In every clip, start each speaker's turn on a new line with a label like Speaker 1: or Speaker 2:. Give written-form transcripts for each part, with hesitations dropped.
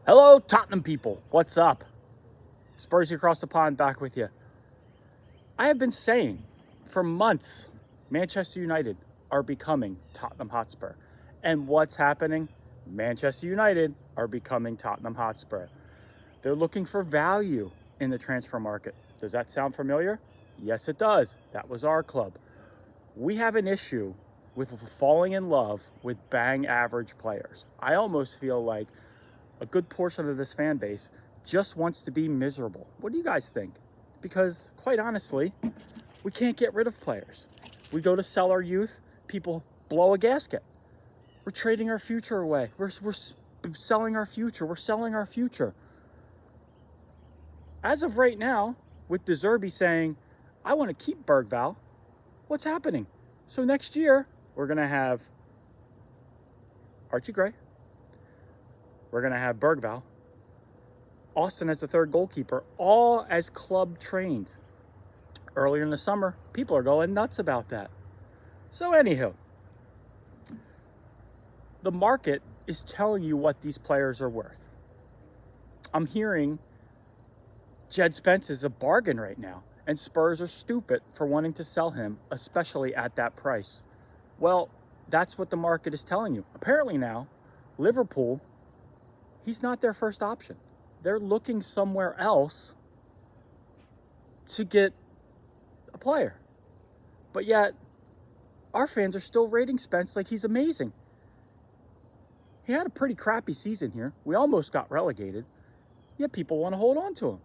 Speaker 1: Hello, Tottenham people. What's up? Spursy across the pond back with you. I have been saying for months Manchester United are becoming Tottenham Hotspur. And what's happening? Manchester United are becoming Tottenham Hotspur. They're looking for value in the transfer market. Does that sound familiar? Yes, it does. That was our club. We have an issue with falling in love with bang average players. I almost feel like a good portion of this fan base just wants to be miserable. What do you guys think? Because, quite honestly, we can't get rid of players. We go to sell our youth, people blow a gasket. We're trading our future away. We're selling our future. We're selling our future. As of right now, with De Zerbi saying, I want to keep Bergval, what's happening? So next year, we're going to have Archie Gray. We're going to have Bergval. Austin as the third goalkeeper, all as club trained. Earlier in the summer, people are going nuts about that. So anywho, the market is telling you what these players are worth. I'm hearing Jed Spence is a bargain right now, and Spurs are stupid for wanting to sell him, especially at that price. Well, that's what the market is telling you. Apparently now, Liverpool, he's not their first option. They're looking somewhere else to get a player. But yet, our fans are still rating Spence like he's amazing. He had a pretty crappy season here. We almost got relegated. Yet people want to hold on to him.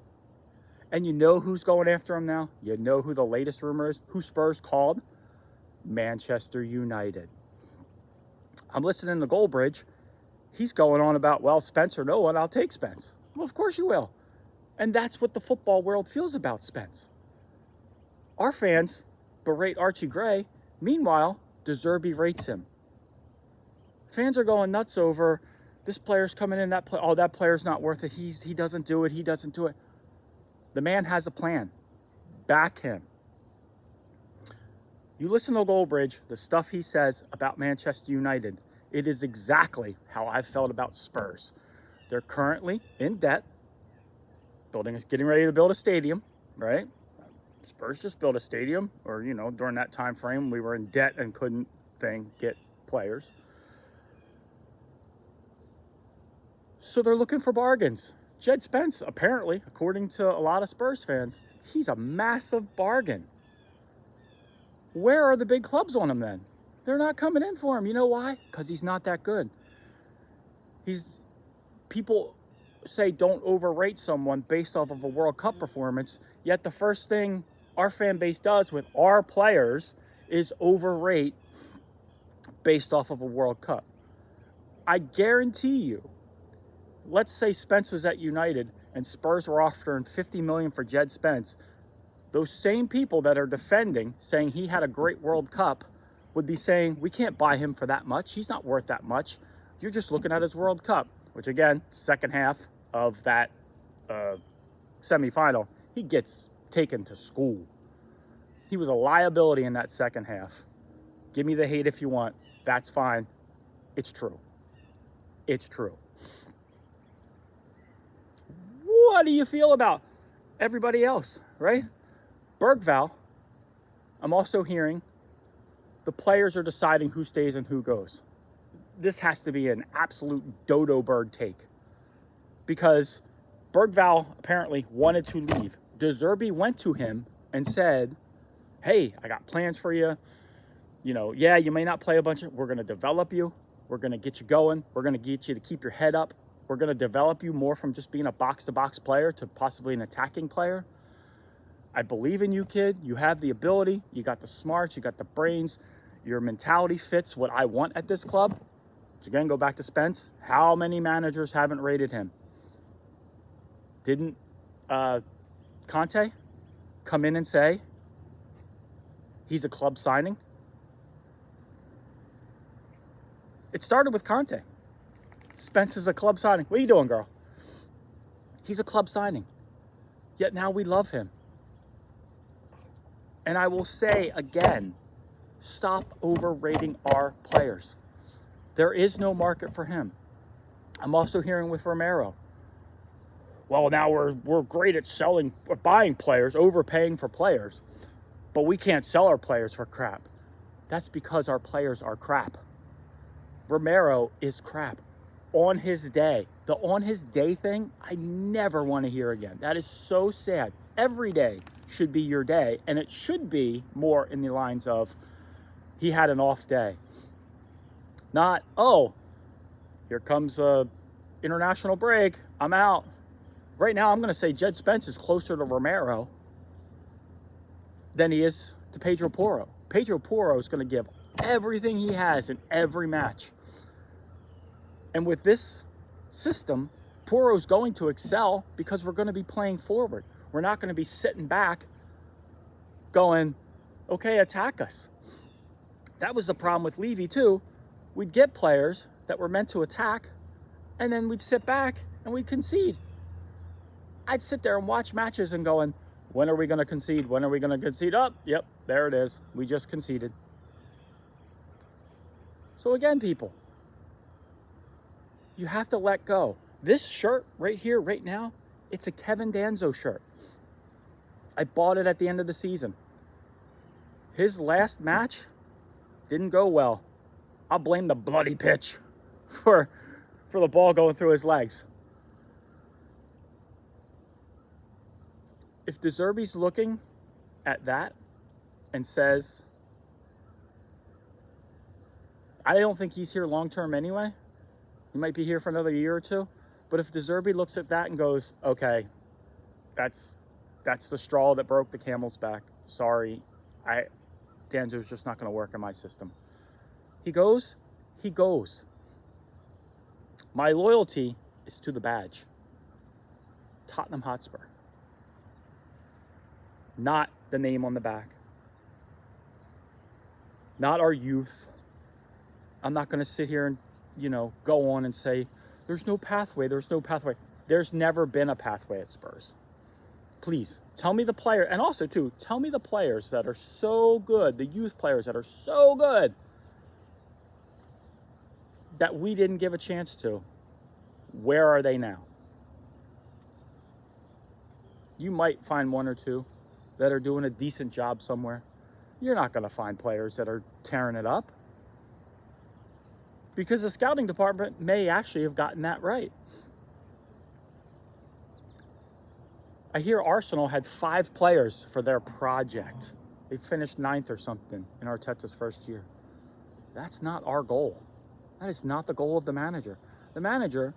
Speaker 1: And you know who's going after him now? You know who the latest rumor is? Who Spurs called? Manchester United. I'm listening to Goldbridge. He's going on about, well, Spence or no one, I'll take Spence. Well, of course you will. And that's what the football world feels about Spence. Our fans berate Archie Gray. Meanwhile, De Zerbi rates him. Fans are going nuts over this player's coming in, that player's not worth it. He doesn't do it. He doesn't do it. The man has a plan. Back him. You listen to Goldbridge, the stuff he says about Manchester United, it is exactly how I felt about Spurs. They're currently in debt, getting ready to build a stadium, right? Spurs just built a stadium, or, during that time frame, we were in debt and couldn't get players. So they're looking for bargains. Jed Spence, apparently, according to a lot of Spurs fans, he's a massive bargain. Where are the big clubs on him then? They're not coming in for him. You know why? Because he's not that good. People say don't overrate someone based off of a World Cup performance, yet the first thing our fan base does with our players is overrate based off of a World Cup. I guarantee you, let's say Spence was at United and Spurs were offering $50 million for Jed Spence. Those same people that are defending, saying he had a great World Cup, would be saying, we can't buy him for that much. He's not worth that much. You're just looking at his World Cup, which again, second half of that semifinal, he gets taken to school. He was a liability in that second half. Give me the hate if you want. That's fine. It's true. It's true. What do you feel about everybody else, right? Bergval, I'm also hearing the players are deciding who stays and who goes. This has to be an absolute dodo bird take because Bergval apparently wanted to leave. De Zerbi went to him and said, hey, I got plans for you. You may not play a bunch we're going to develop you. We're going to get you going. We're going to get you to keep your head up. We're going to develop you more from just being a box-to-box player to possibly an attacking player. I believe in you, kid. You have the ability. You got the smarts. You got the brains. Your mentality fits what I want at this club. Which again, go back to Spence. How many managers haven't rated him? Didn't Conte come in and say he's a club signing? It started with Conte. Spence is a club signing. What are you doing, girl? He's a club signing. Yet now we love him. And I will say again, stop overrating our players. There is no market for him. I'm also hearing with Romero. well, now we're great at selling or buying players, overpaying for players, but we can't sell our players for crap. That's because our players are crap. Romero is crap. On his day. The on his day thing, I never want to hear again. That is so sad. Every day should be your day, and it should be more in the lines of he had an off day. Not, oh, here comes a international break, I'm out. Right now, I'm going to say Jed Spence is closer to Romero than he is to Pedro Porro. Pedro Porro is going to give everything he has in every match. And with this system, Porro's going to excel because we're going to be playing forward. We're not going to be sitting back going, okay, attack us. That was the problem with Levy too. We'd get players that were meant to attack, and then we'd sit back and we'd concede. I'd sit there and watch matches and going, when are we going to concede? When are we going to concede? Oh, yep, there it is. We just conceded. So again, people, you have to let go. This shirt right here, right now, it's a Kevin Danzo shirt. I bought it at the end of the season. His last match didn't go well. I'll blame the bloody pitch for the ball going through his legs. If De Zerbi's looking at that and says, I don't think he's here long term anyway. He might be here for another year or two. But if De Zerbi looks at that and goes, okay, that's the straw that broke the camel's back. Sorry, Danzo's just not going to work in my system. He goes. My loyalty is to the badge. Tottenham Hotspur. Not the name on the back. Not our youth. I'm not going to sit here and, go on and say, there's no pathway. There's never been a pathway at Spurs. Please, tell me the player, and also, too, tell me the players that are so good, the youth players that are so good, that we didn't give a chance to. Where are they now? You might find one or two that are doing a decent job somewhere. You're not going to find players that are tearing it up. Because the scouting department may actually have gotten that right. I hear Arsenal had 5 players for their project. They finished 9th or something in Arteta's first year. That's not our goal. That is not the goal of the manager. The manager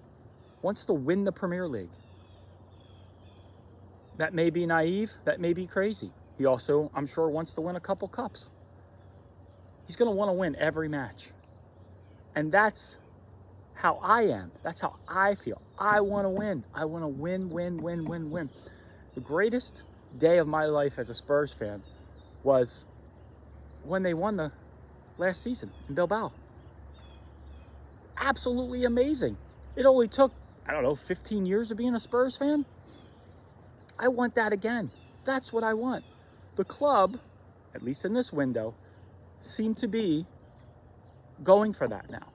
Speaker 1: wants to win the Premier League. That may be naive. That may be crazy. He also, I'm sure, wants to win a couple cups. He's going to want to win every match. And that's how I am. That's how I feel. I want to win. I want to win. The greatest day of my life as a Spurs fan was when they won the last season in Bilbao. Absolutely amazing. It only took, 15 years of being a Spurs fan. I want that again. That's what I want. The club, at least in this window, seemed to be going for that now.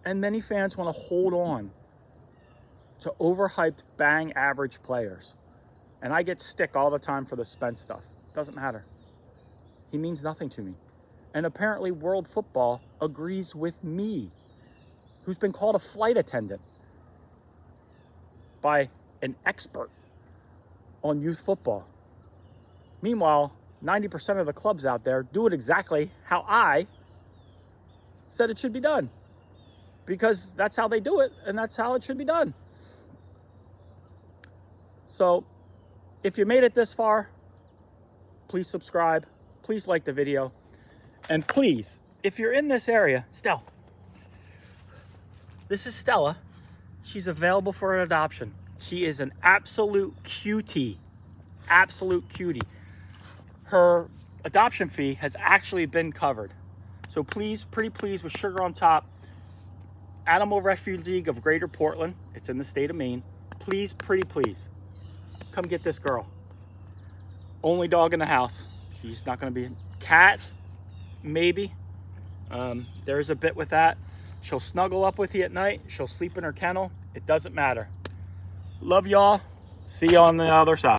Speaker 1: And many fans want to hold on to overhyped, bang average players. And I get stick all the time for the Spence stuff. Doesn't matter. He means nothing to me. And apparently World Football agrees with me, who's been called a flight attendant by an expert on youth football. Meanwhile, 90% of the clubs out there do it exactly how I said it should be done. Because that's how they do it, and that's how it should be done. So, if you made it this far, please subscribe. Please like the video. And please, if you're in this area, Stella. This is Stella. She's available for an adoption. She is an absolute cutie. Absolute cutie. Her adoption fee has actually been covered. So please, pretty please, with sugar on top, Animal Refuge League of Greater Portland. It's in the state of Maine. Please, pretty please, come get this girl. Only dog in the house. She's not going to be a cat, maybe. There's a bit with that. She'll snuggle up with you at night. She'll sleep in her kennel. It doesn't matter. Love y'all. See you on the other side.